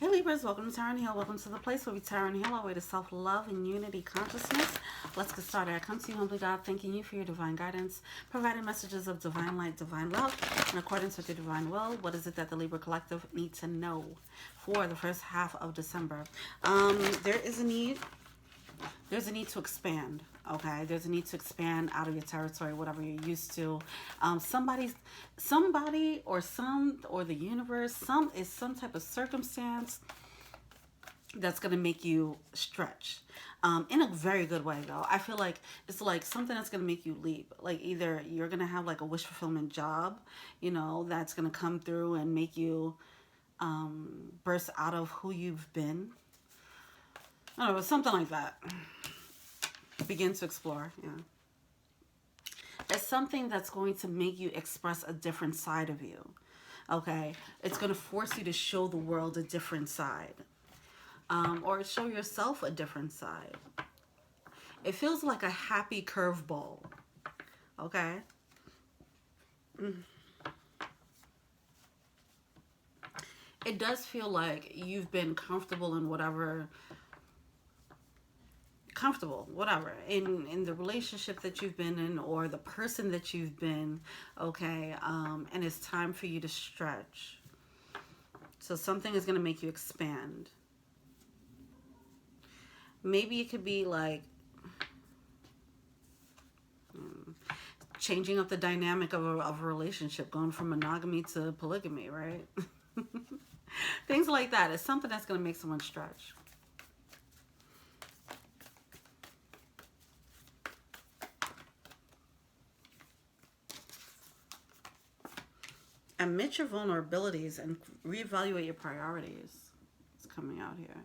Hey Libras, welcome to Tarot and Heal. Welcome to the place where we Tarot and Heal our way to self-love and unity consciousness. Let's get started. I come to you humbly, God, thanking you for your divine guidance, providing messages of divine light, divine love, in accordance with your divine will. What is it that the Libra Collective need to know for the first half of December? There's a need to expand. Okay, there's a need to expand out of your territory, whatever you're used to. Somebody or the universe, some type of circumstance that's going to make you stretch. In a very good way, though. I feel like it's like something that's going to make you leap. Like either you're going to have like a wish fulfillment job, you know, that's going to come through and make you burst out of who you've been. I don't know, something like that. Begin to explore, yeah. It's something that's going to make you express a different side of you, okay? It's going to force you to show the world a different side, or show yourself a different side. It feels like a happy curveball, okay? It does feel like you've been comfortable in whatever in the relationship that you've been in or the person that you've been, okay, and it's time for you to stretch. So something is going to make you expand. Maybe it could be like changing up the dynamic of a relationship, going from monogamy to polygamy, right? Things like that. It's something that's going to make someone stretch. Admit your vulnerabilities and reevaluate your priorities. It's coming out here.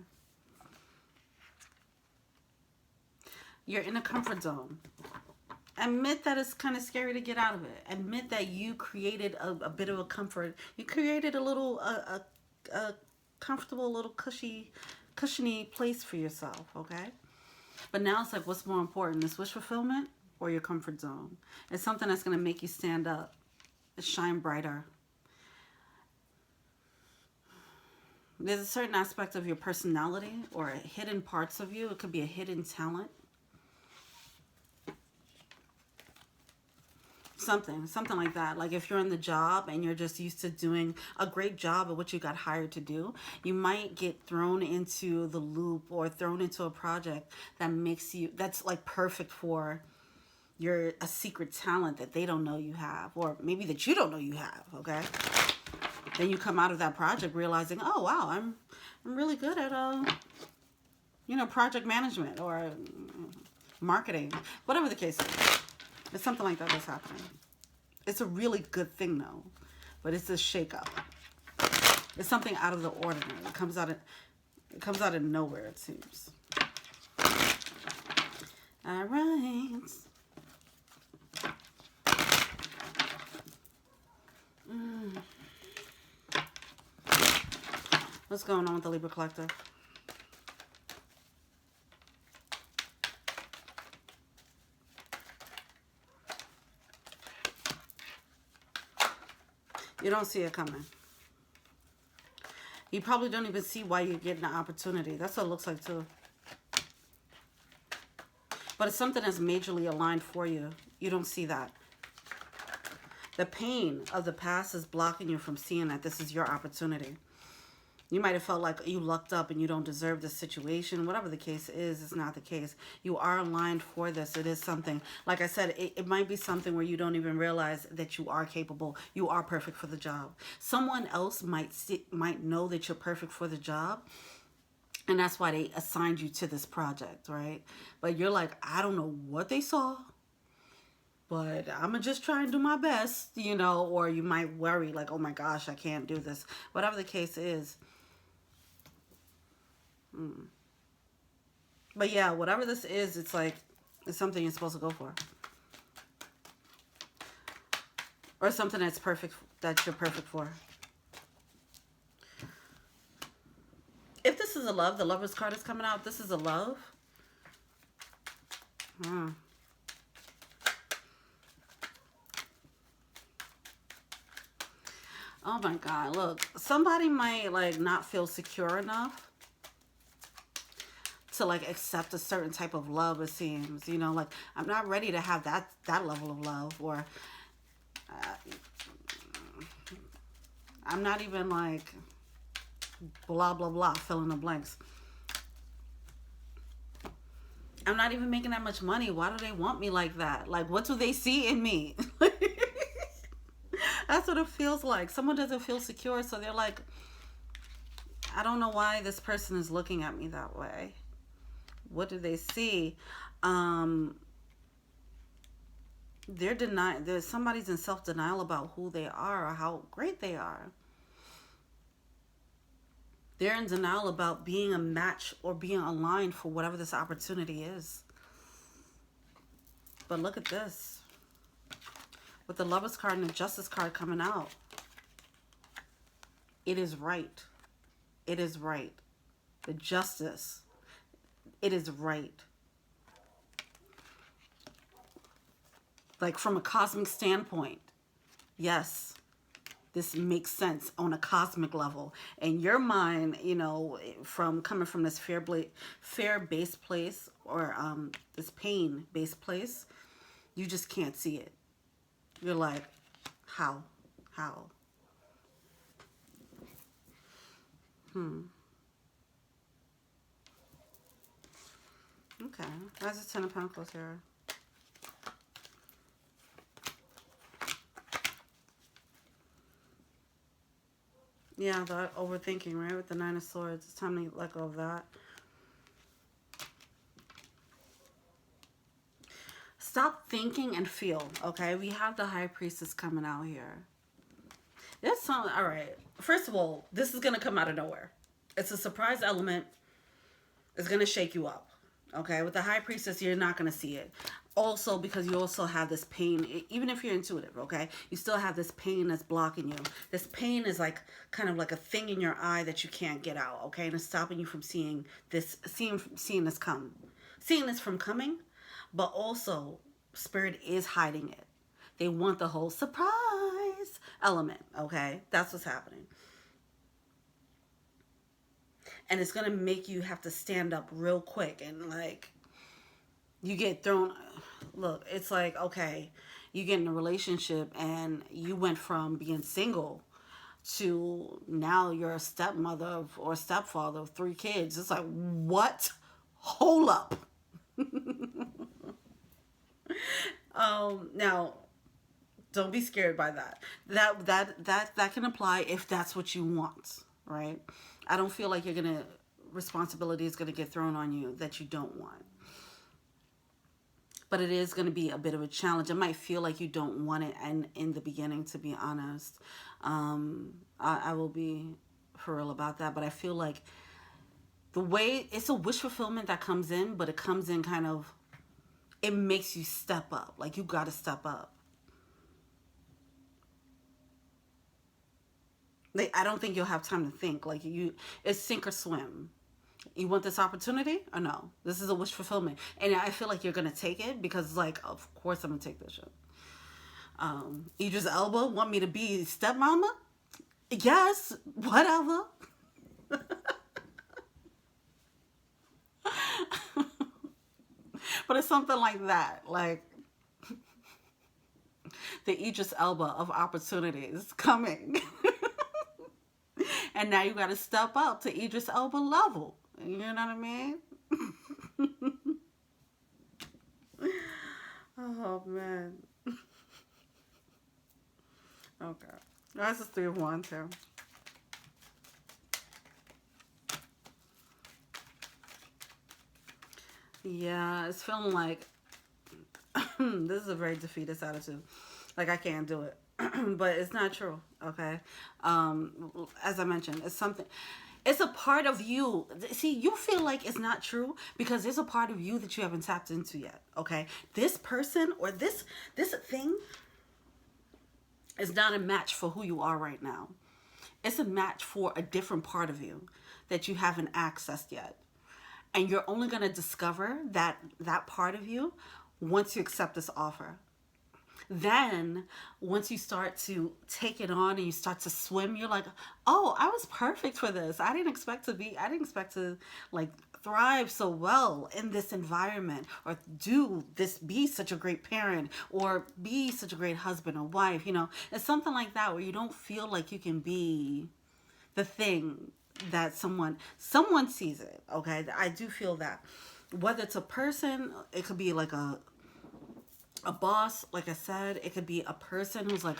You're in a comfort zone. Admit that it's kind of scary to get out of it. Admit that you created a bit of a comfort. You created a little, a comfortable, little cushiony place for yourself, okay? But now it's like, what's more important, this wish fulfillment or your comfort zone? It's something that's going to make you stand up, shine brighter. There's a certain aspect of your personality or hidden parts of you. It could be a hidden talent. Something like that. Like if you're in the job and you're just used to doing a great job at what you got hired to do, you might get thrown into the loop or thrown into a project that makes you, that's like perfect for a secret talent that they don't know you have, or maybe that you don't know you have, okay? Then you come out of that project realizing, oh wow, I'm really good at project management or marketing, whatever the case is. It's something like that that's happening. It's a really good thing though, but it's a shake-up. It's something out of the ordinary. It comes out of nowhere, it seems. All right. What's going on with the Libra Collective? You don't see it coming. You probably don't even see why you're getting an opportunity. That's what it looks like too. But it's something that's majorly aligned for you. You don't see that. The pain of the past is blocking you from seeing that this is your opportunity. You might have felt like you lucked up and you don't deserve this situation. Whatever the case is, it's not the case. You are aligned for this. It is something. Like I said, it might be something where you don't even realize that you are capable. You are perfect for the job. Someone else might know that you're perfect for the job. And that's why they assigned you to this project, right? But you're like, I don't know what they saw, but I'm going to just try and do my best, you know, or you might worry like, oh my gosh, I can't do this. Whatever the case is. But yeah, whatever this is, it's like, it's something you're supposed to go for. Or something that's perfect, that you're perfect for. If this is a love, the Lover's card is coming out. This is a love. Oh my God, look, somebody might like not feel secure enough to like accept a certain type of love, it seems, you know, like I'm not ready to have that level of love, or I'm not even like blah blah blah, fill in the blanks. I'm not even making that much money. Why do they want me like that? Like, what do they see in me? That's what it feels like. Someone doesn't feel secure, so they're like, I don't know why this person is looking at me that way. What do they see? They're denying. Somebody's in self-denial about who they are or how great they are. They're in denial about being a match or being aligned for whatever this opportunity is. But look at this. With the Lovers card and the Justice card coming out. It is right. It is right. The Justice. It is right. Like from a cosmic standpoint. Yes. This makes sense on a cosmic level. In your mind, you know, from coming from this fear-based place, or this pain-based place, you just can't see it. You're like, how? Okay. Why's the Ten of Pentacles here? Yeah, the overthinking, right? With the Nine of Swords. It's time to let go of that. Stop thinking and feel, okay? We have the High Priestess coming out here. There's some, all right. First of all, this is going to come out of nowhere. It's a surprise element. It's going to shake you up, okay? With the High Priestess, you're not going to see it. Also, because you also have this pain, even if you're intuitive, okay? You still have this pain that's blocking you. This pain is like, kind of like a thing in your eye that you can't get out, okay? And it's stopping you from seeing this, seeing this come. Seeing this from coming, but also Spirit is hiding it. They want the whole surprise element, okay? That's what's happening. And it's going to make you have to stand up real quick, and like you get thrown. Look, it's like, okay, you get in a relationship and you went from being single to now you're a stepmother or stepfather of 3 kids. It's like, what? Hold up. Now, don't be scared by that. That can apply if that's what you want, right? I don't feel like responsibility is gonna get thrown on you that you don't want. But it is gonna be a bit of a challenge. It might feel like you don't want it, and in the beginning, to be honest, I will be for real about that. But I feel like the way it's a wish fulfillment that comes in, but it comes in kind of, it makes you step up. Like, you got to step up. Like, I don't think you'll have time to think. Like, it's sink or swim. You want this opportunity or no? This is a wish fulfillment. And I feel like you're going to take it because, like, of course I'm going to take this shit. Idris Elba want me to be stepmama? Yes, whatever. But it's something like that, like the Idris Elba of opportunities coming. And now you got to step up to Idris Elba level. You know what I mean? Oh, man. Okay. That's a 3 of Wands here. Yeah, it's feeling like this is a very defeatist attitude. Like, I can't do it. But it's not true, okay? As I mentioned, it's something. It's a part of you. See, you feel like it's not true because there's a part of you that you haven't tapped into yet, okay? This person or this thing is not a match for who you are right now. It's a match for a different part of you that you haven't accessed yet. And you're only going to discover that part of you once you accept this offer. Then once you start to take it on and you start to swim, you're like, oh, I was perfect for this. I didn't expect to like thrive so well in this environment, or be such a great parent, or be such a great husband or wife. It's something like that, where you don't feel like you can be the thing that someone sees it. Okay, I do feel that. Whether it's a person, it could be like a boss, like I said. It could be a person who's like,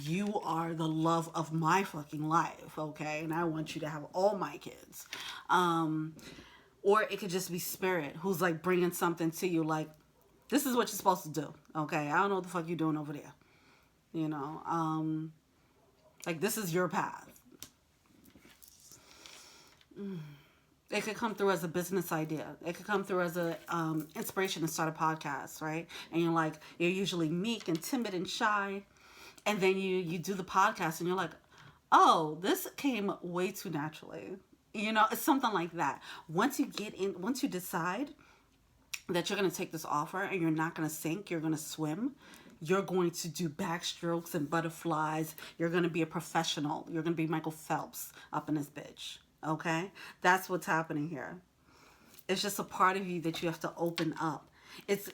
you are the love of my fucking life, okay, and I want you to have all my kids. Or it could just be spirit, who's like bringing something to you, like, this is what you're supposed to do, okay? I don't know what the fuck you're doing over there, like, this is your path. It could come through as a business idea. It could come through as a inspiration to start a podcast, right? And you're usually meek and timid and shy, and then you do the podcast, and you're like, oh, this came way too naturally. It's something like that. Once you decide that you're going to take this offer and you're not going to sink, you're going to swim, you're going to do backstrokes and butterflies, you're going to be a professional, you're going to be Michael Phelps up in this bitch, okay? That's what's happening here. It's just a part of you that you have to open up. It's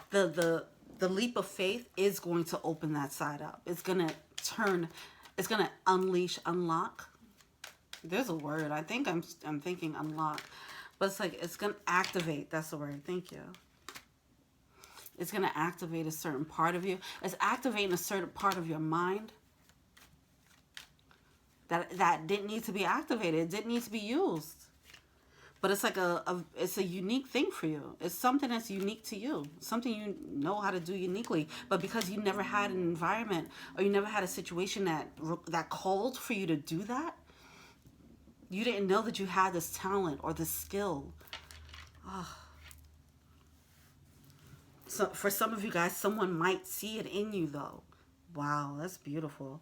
the leap of faith is going to open that side up. It's going to unlock. There's a word. I think I'm thinking unlock. But it's like, it's going to activate. That's the word. Thank you. It's going to activate a certain part of you. It's activating a certain part of your mind that didn't need to be activated. It didn't need to be used. But it's like it's a unique thing for you. It's something that's unique to you. Something you know how to do uniquely. But because you never had an environment, or you never had a situation that called for you to do that, you didn't know that you had this talent or this skill. Oh. So for some of you guys, someone might see it in you, though. Wow, that's beautiful.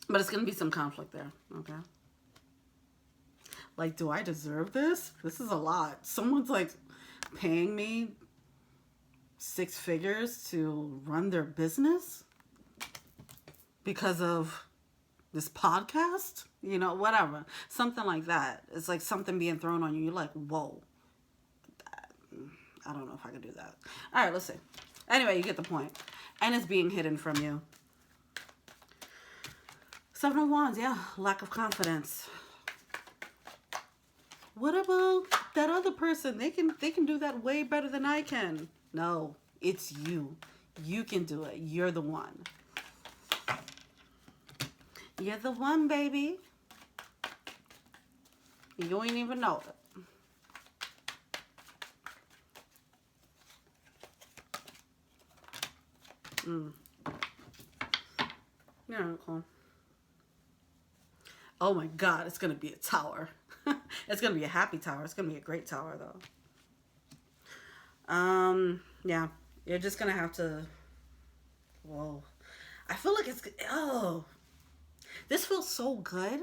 But it's going to be some conflict there, okay? Like, do I deserve this? This is a lot. Someone's like paying me 6 figures to run their business because of this podcast, whatever. Something like that. It's like something being thrown on you. You're like, whoa. I don't know if I can do that. All right, let's see. Anyway, you get the point. And it's being hidden from you. 7 of Wands, yeah. Lack of confidence. What about that other person? They can do that way better than I can. No, it's you. You can do it. You're the one. You're the one, baby. You ain't even know it. Yeah, cool. Oh my God, it's going to be a tower. It's going to be a happy tower. It's going to be a great tower, though. Yeah, you're just going to have to, whoa. I feel like this feels so good,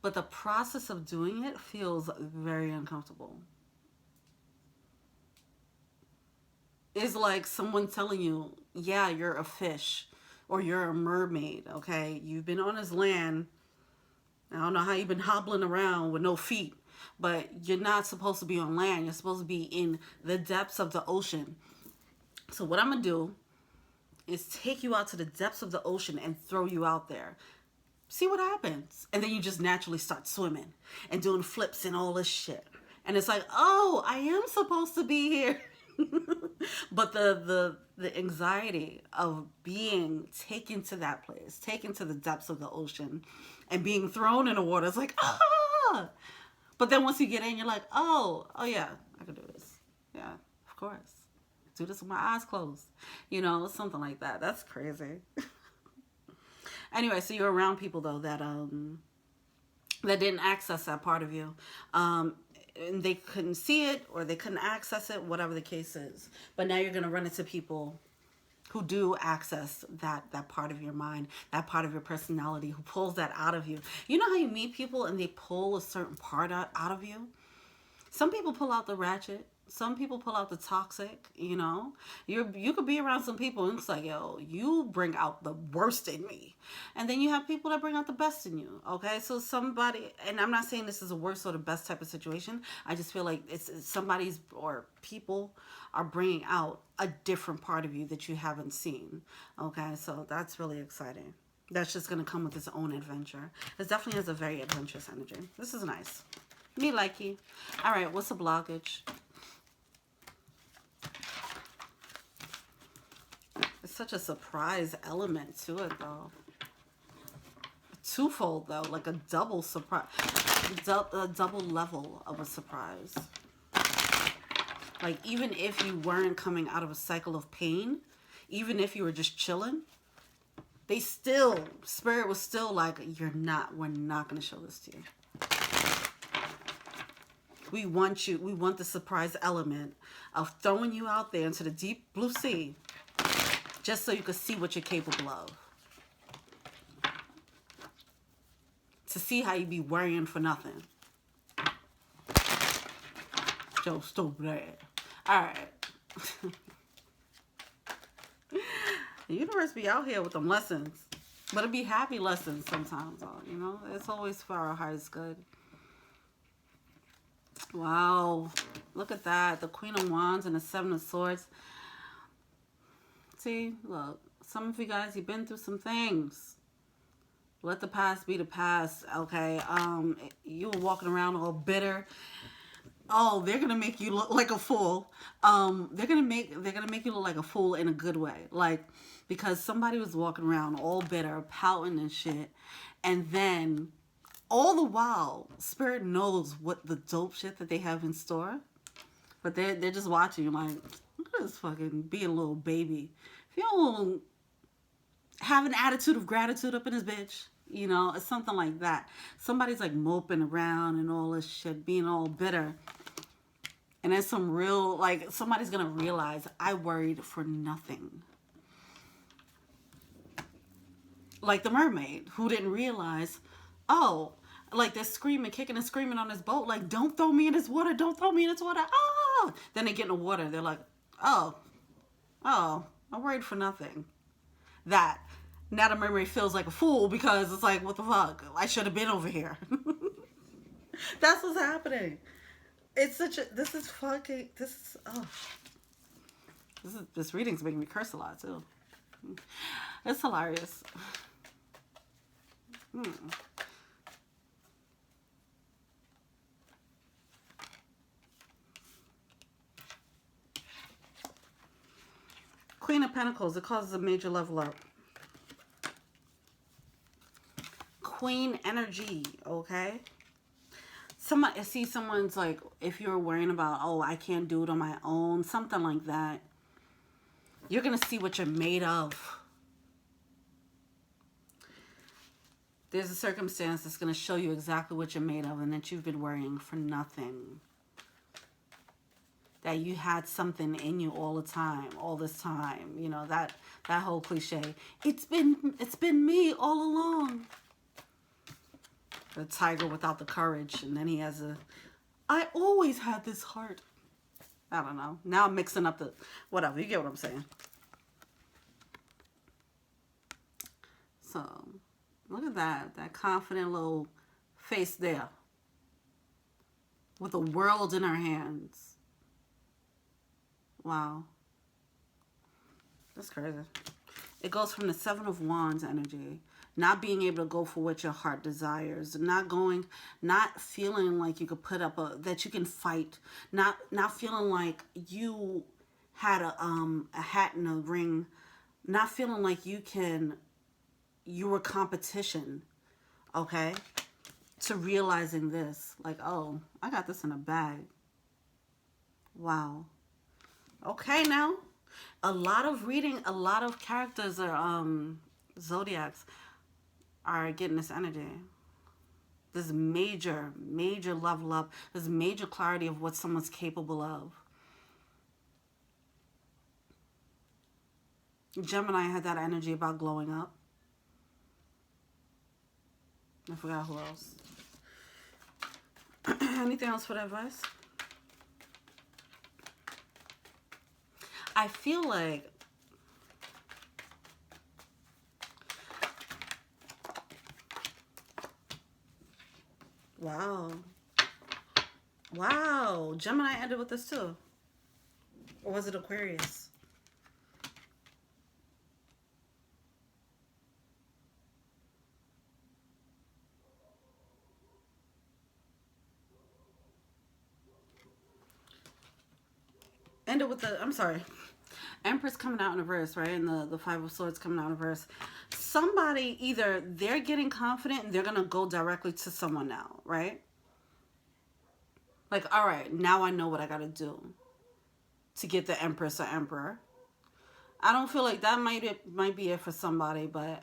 but the process of doing it feels very uncomfortable. It's like someone telling you, yeah, you're a fish, or you're a mermaid, okay? You've been on this land. I don't know how you've been hobbling around with no feet, but you're not supposed to be on land. You're supposed to be in the depths of the ocean. So what I'm going to do is take you out to the depths of the ocean and throw you out there. See what happens. And then you just naturally start swimming and doing flips and all this shit. And it's like, oh, I am supposed to be here. But the anxiety of being taken to that place, taken to the depths of the ocean, and being thrown in the water, it's like, ah! But then once you get in, you're like, oh yeah, I can do this. Yeah, of course. Do this with my eyes closed. Something like that. That's crazy. Anyway, so you're around people, though, that didn't access that part of you. And they couldn't see it, or they couldn't access it, whatever the case is. But now you're going to run into people who do access that part of your mind, that part of your personality, who pulls that out of you. You know how you meet people and they pull a certain part out of you? Some people pull out the ratchet. Some people pull out the toxic, you know. You could be around some people and it's like, yo, you bring out the worst in me. And then you have people that bring out the best in you. Okay, so somebody, and I'm not saying this is a worst or the best type of situation. I just feel like it's somebody's or people are bringing out a different part of you that you haven't seen. Okay, so that's really exciting. That's just gonna come with its own adventure. It definitely has a very adventurous energy. This is nice. Me likey. All right, what's a blockage? It's such a surprise element to it, though. Twofold, though, like a double surprise, a double level of a surprise. Like, even if you weren't coming out of a cycle of pain, even if you were just chilling, they still, Spirit was still like, we're not going to show this to you. We want the surprise element of throwing you out there into the deep blue sea, just so you can see what you're capable of. To see how you be worrying for nothing. Joe stupid. Alright. The universe be out here with them lessons. But it be happy lessons sometimes, you know? It's always for our highest good. Wow. Look at that. The Queen of Wands and the Seven of Swords. See, look, some of you guys, you've been through some things. Let the past be the past, okay? You were walking around all bitter. Oh, they're gonna make you look like a fool. They're gonna make you look like a fool in a good way, like because somebody was walking around all bitter, pouting and shit, and then all the while, Spirit knows what the dope shit that they have in store, but they're just watching you like. Look at this fucking being a little baby. If you don't have an attitude of gratitude up in this bitch, you know, it's something like that. Somebody's like moping around and all this shit, being all bitter. And there's some real, like, somebody's gonna realize I worried for nothing. Like the mermaid who didn't realize, oh, like they're screaming, kicking and screaming on this boat, like, don't throw me in this water, don't throw me in this water. Oh, then they get in the water, they're like, oh, I worried for nothing. That. Now the mermaid feels like a fool because it's like, what the fuck? I should have been over here. That's what's happening. It's such a, this reading's making me curse a lot too. It's hilarious. Queen of Pentacles, it causes a major level up. Queen energy, okay? I see someone's like, if you're worrying about, oh, I can't do it on my own, something like that, you're going to see what you're made of. There's a circumstance that's going to show you exactly what you're made of and that you've been worrying for nothing. That you had something in you all this time, you know, that whole cliche. It's been me all along. The tiger without the courage, and then he has I always had this heart. I don't know. Now I'm mixing up the whatever. You get what I'm saying. So look at that confident little face there, with the world in her hands. Wow. That's crazy. It goes from the Seven of Wands energy. Not being able to go for what your heart desires. Not feeling like you could put up that you can fight. Not feeling like you had a hat in a ring. Not feeling like you were competition. Okay? To realizing this. Like, oh, I got this in a bag. Wow. Okay, now, a lot of characters are zodiacs are getting this energy. This major level up. This major clarity of what someone's capable of. Gemini had that energy about glowing up. I forgot who else. Anything else for the advice? I feel like wow. Wow. Gemini ended with this too. Or was it Aquarius? Ended with the, I'm sorry. Empress coming out in reverse, right? And the Five of Swords coming out in reverse. Somebody, either they're getting confident and they're going to go directly to someone now, right? Like, all right, now I know what I got to do to get the Empress or Emperor. I don't feel like that might be it for somebody, but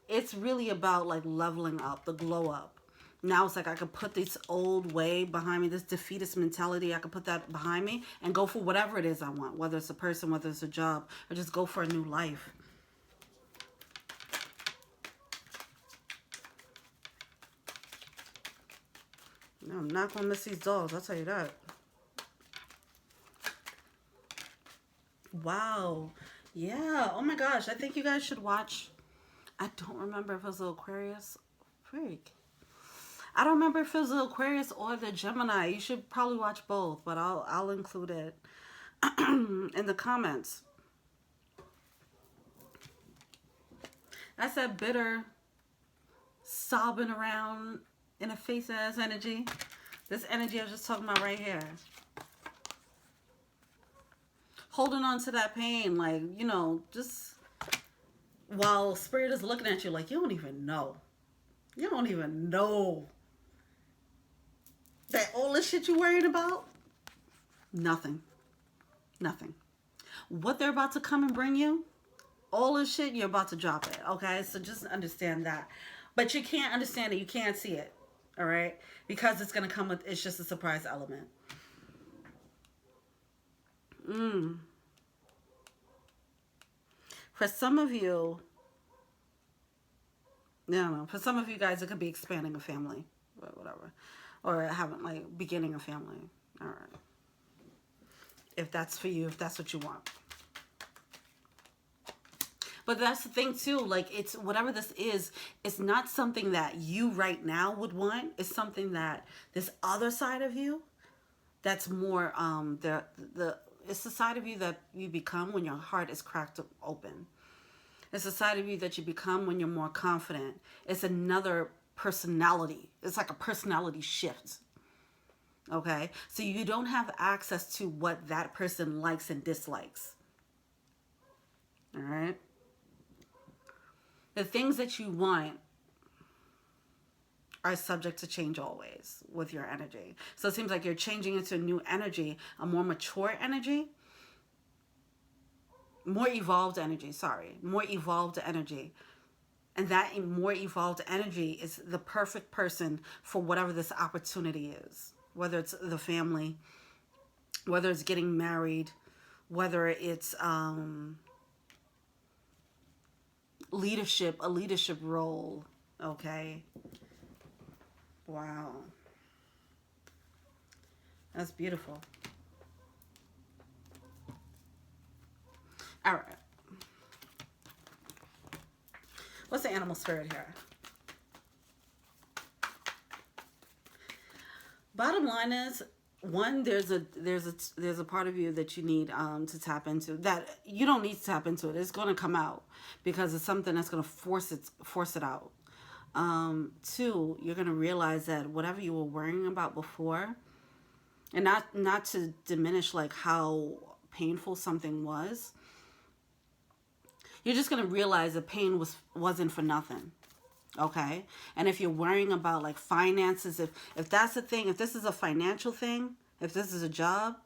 it's really about like leveling up, the glow up. Now it's like I could put this old way behind me, this defeatist mentality, I could put that behind me and go for whatever it is I want, whether it's a person, whether it's a job, or just go for a new life. No, I'm not going to miss these dolls, I'll tell you that. Wow. Yeah, oh my gosh, I think you guys should watch. I don't remember if it was the Aquarius. Freak. I don't remember if it was the Aquarius or the Gemini. You should probably watch both, but I'll include it in the comments. That's that bitter, sobbing around in a face ass energy. This energy I was just talking about right here. Holding on to that pain, like, you know, just while spirit is looking at you like, you don't even know. You don't even know. That all this shit you're worried about, nothing. Nothing. What they're about to come and bring you, all this shit, you're about to drop it, okay? So just understand that. But you can't understand it. You can't see it, all right? Because it's going to come with, it's just a surprise element. For some of you, no, for some of you guys, it could be expanding a family, whatever. Or having, like, beginning a family. All right. If that's for you, if that's what you want. But that's the thing, too. Like, it's, whatever this is, it's not something that you right now would want. It's something that this other side of you, that's more, it's the side of you that you become when your heart is cracked open. It's the side of you that you become when you're more confident. It's another personality. It's like a personality shift. Okay? So you don't have access to what that person likes and dislikes. All right? The things that you want are subject to change always with your energy. So it seems like you're changing into a new energy, a more mature energy. More evolved energy, sorry. More evolved energy. And that more evolved energy is the perfect person for whatever this opportunity is. Whether it's the family, whether it's getting married, whether it's leadership, a leadership role. Okay. Wow. That's beautiful. All right. What's the animal spirit here? Bottom line is, one, there's a part of you that you need to tap into, that you don't need to tap into it. It's going to come out because it's something that's going to force it out. Two, you're going to realize that whatever you were worrying about before, and not to diminish like how painful something was, you're just going to realize the pain wasn't for nothing. Okay? And if you're worrying about like finances, if that's the thing, if this is a financial thing, if this is a job,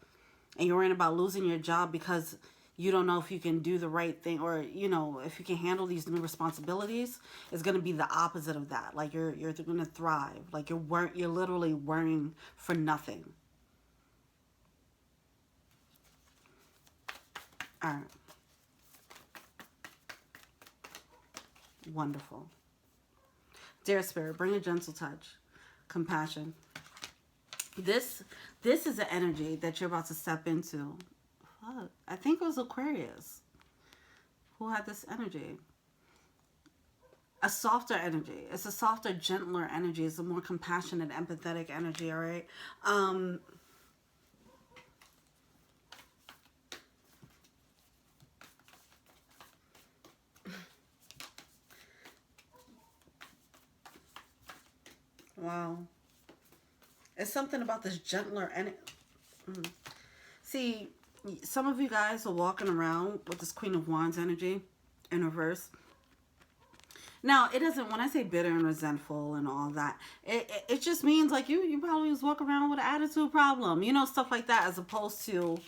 and you're worrying about losing your job because you don't know if you can do the right thing, or, you know, if you can handle these new responsibilities, it's going to be the opposite of that. Like you're going to thrive. Like you're literally worrying for nothing. All right. Wonderful. Dear Spirit, bring a gentle touch, compassion. This is the energy that you're about to step into. Fuck. I think it was Aquarius who had this energy. A softer energy. It's a softer, gentler energy. It's a more compassionate, empathetic energy, all right? Wow. It's something about this gentler energy. See, some of you guys are walking around with this Queen of Wands energy in reverse. Now, it doesn't, when I say bitter and resentful and all that, it just means like you probably was walking around with an attitude problem, you know, stuff like that, as opposed to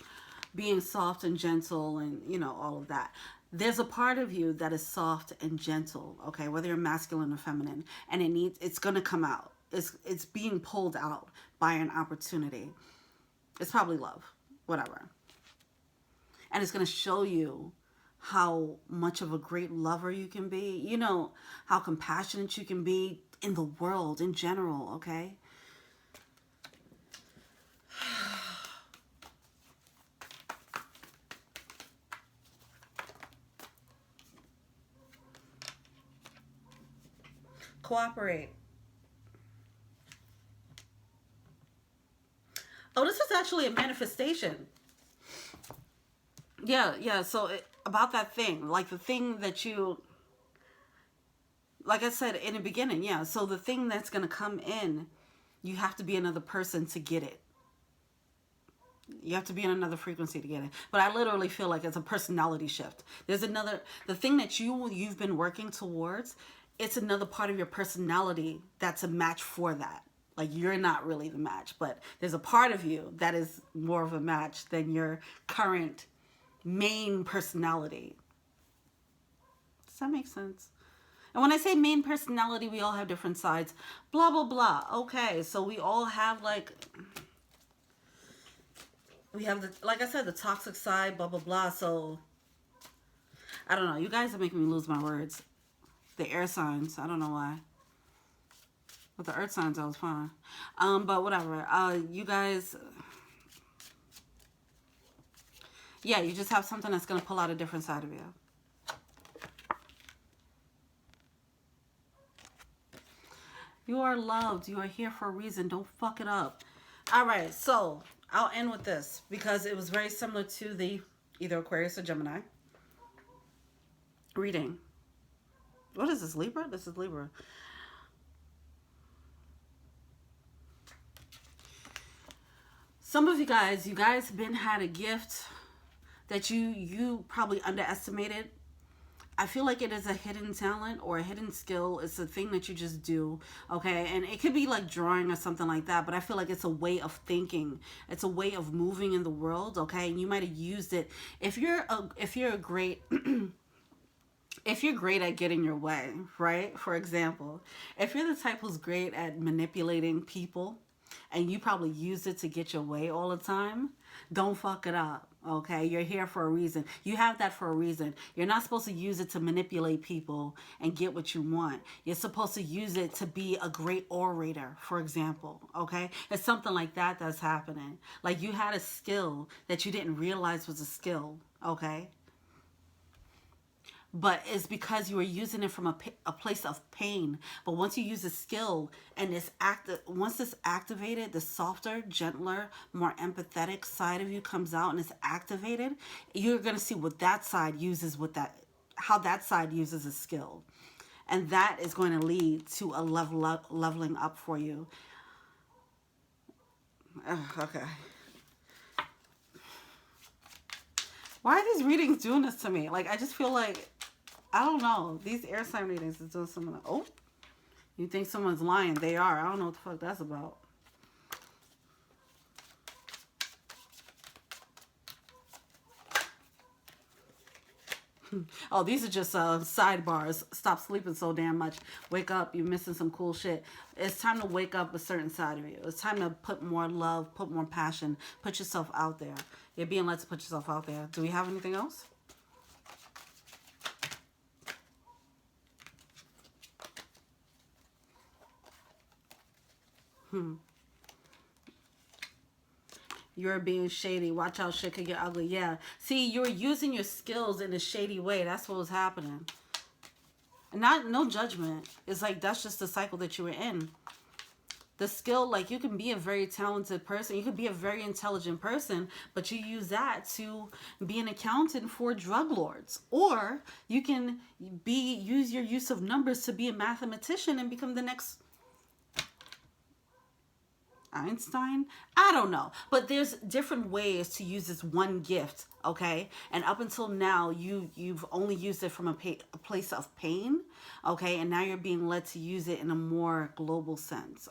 being soft and gentle and, you know, all of that. There's a part of you that is soft and gentle, okay, whether you're masculine or feminine, and it's going to come out. It's being pulled out by an opportunity. It's probably love, whatever. And it's going to show you how much of a great lover you can be. You know, how compassionate you can be in the world in general, okay? Cooperate. Oh, this is actually a manifestation. Yeah, so about that thing, like the thing that you, like I said in the beginning, yeah, so the thing that's going to come in, you have to be another person to get it. You have to be in another frequency to get it. But I literally feel like it's a personality shift. There's another, the thing that you've been working towards, it's another part of your personality that's a match for that. Like, you're not really the match, but there's a part of you that is more of a match than your current main personality. Does that make sense? And when I say main personality, we all have different sides. Blah, blah, blah. Okay, so we all have, like, we have, the, like I said, the toxic side, blah, blah, blah. So, I don't know. You guys are making me lose my words. The air signs, I don't know why. With the earth signs, I was fine. But whatever. You guys, yeah, you just have something that's going to pull out a different side of you. You are loved. You are here for a reason. Don't fuck it up. All right, so I'll end with this because it was very similar to the either Aquarius or Gemini reading. What is this, Libra? This is Libra. Some of you guys had a gift that you probably underestimated. I feel like it is a hidden talent or a hidden skill. It's a thing that you just do, okay? And it could be like drawing or something like that, but I feel like it's a way of thinking. It's a way of moving in the world, okay? And you might have used it. If you're a great if you're great at getting your way, right? For example, if you're the type who's great at manipulating people and you probably use it to get your way all the time, don't fuck it up, okay? You're here for a reason. You have that for a reason. You're not supposed to use it to manipulate people and get what you want. You're supposed to use it to be a great orator, for example, okay? It's something like that that's happening. Like you had a skill that you didn't realize was a skill, okay? But it's because you were using it from a place of pain. But once you use a skill and once it's activated, the softer, gentler, more empathetic side of you comes out and it's activated, you're going to see what that side uses how that side uses a skill. And that is going to lead to a leveling up for you. Okay. Why are these readings doing this to me? Like, I just feel like, I don't know. These air sign readings is doing something like, oh, you think someone's lying. They are. I don't know what the fuck that's about. Oh, these are just sidebars. Stop sleeping so damn much. Wake up. You're missing some cool shit. It's time to wake up a certain side of you. It's time to put more love, put more passion, put yourself out there. You're being led to put yourself out there. Do we have anything else? You're being shady. Watch out, shit could get ugly. Yeah. See, you're using your skills in a shady way. That's what was happening. No judgment. It's like, that's just the cycle that you were in. The skill, like, you can be a very talented person. You could be a very intelligent person, but you use that to be an accountant for drug lords. Or you can use your use of numbers to be a mathematician and become the next Einstein. I don't know, but there's different ways to use this one gift, okay? And up until now, you've only used it from a place of pain, okay? And now you're being led to use it in a more global sense,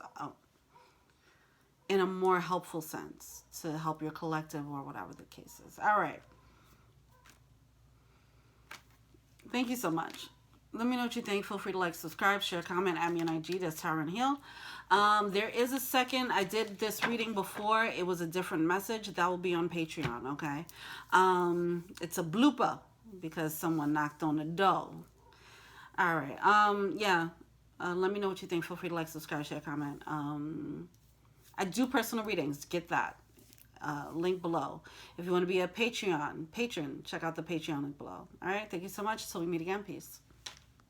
in a more helpful sense, to help your collective or whatever the case is. All right. Thank you so much. Let me know what you think. Feel free to like, subscribe, share, comment, add me on IG. That's Tara and Heal. There is a second. I did this reading before. It was a different message. That will be on Patreon, okay? It's a blooper because someone knocked on the door. All right. Yeah. Let me know what you think. Feel free to like, subscribe, share, comment. I do personal readings. Get that. Link below. If you want to be a patron, check out the Patreon link below. All right. Thank you so much. Till we meet again. Peace.